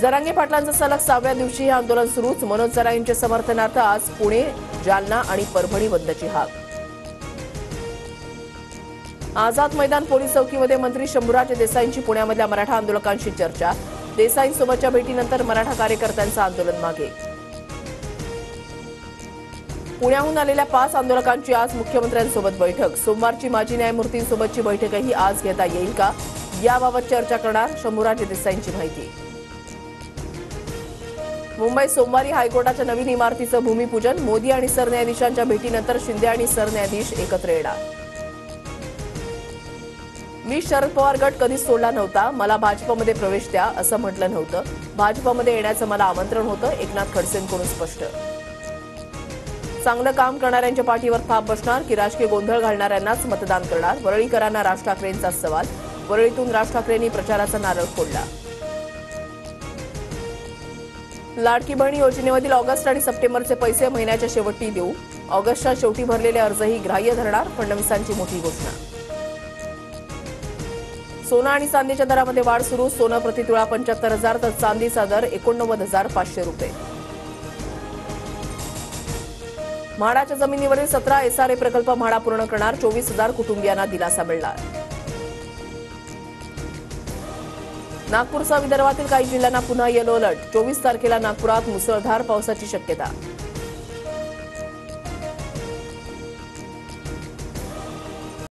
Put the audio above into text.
जरांगे पाटलांचं सलग 6व्या दिवशी हे आंदोलन सुरूच। मनोज जरांगेंच्या समर्थनार्थ आज पुणे, जालना आणि परभणी बंदची हाक। आझाद मैदान पोलीस चौकीमध्ये मंत्री शंभूराज देसाईंची पुण्यामधल्या मराठा आंदोलकांशी चर्चा। देसाईंसोबतच्या भेटीनंतर मराठा कार्यकर्त्यांचं आंदोलन मागे। पुण्याहून आलेल्या 5 आंदोलकांची आज मुख्यमंत्र्यांसोबत बैठक। सोमवारची माजी न्यायमूर्तींसोबतची बैठकही आज घेता येईल का, याबाबत चर्चा करणार शंभूराज देसाईंची माहिती। मुंबईत सोमवारी हायकोर्टाच्या नवीन इमारतीचं भूमिपूजन। मोदी आणि सरन्यायाधीशांच्या भेटीनंतर शिंदे आणि सरन्यायाधीश एकत्र येणार। मी शरद पवार गट कधीच सोडला नव्हता, मला भाजपमध्ये प्रवेश द्या असं म्हटलं नव्हतं। भाजपमध्ये येण्याचं मला आमंत्रण होतं, एकनाथ खडसेंकडून स्पष्ट। चांगलं काम करणाऱ्यांच्या पाठीवर थाप बसणार की राजकीय गोंधळ घालणाऱ्यांनाच मतदान करणार, वरळीकरांना राज ठाकरेंचा सवाल। वरळीतून राज ठाकरेंनी प्रचाराचा नारळ फोडला। लाडकी बहीण योजनेमधील ऑगस्ट आणि सप्टेंबरचे पैसे महिन्याच्या शेवटी देऊ। ऑगस्टच्या शेवटी भरलेले अर्जही ग्राह्य धरणार, फडणवीसांची मोठी घोषणा। सोनं आणि चांदीच्या दरामध्ये वाढ सुरू। सोनं प्रति तुळा 75,000 तर चांदीचा दर 89,500 रुपये। म्हाडाच्या जमिनीवरील 17 एसआरए प्रकल्प म्हाडा पूर्ण करणार, 24,000 कुटुंबियांना दिलासा मिळणार। नागपूरसह विदर्भातील काही जिल्ह्यांना पुन्हा येलो अलर्ट। 24 तारखेला नागपुरात मुसळधार पावसाची शक्यता।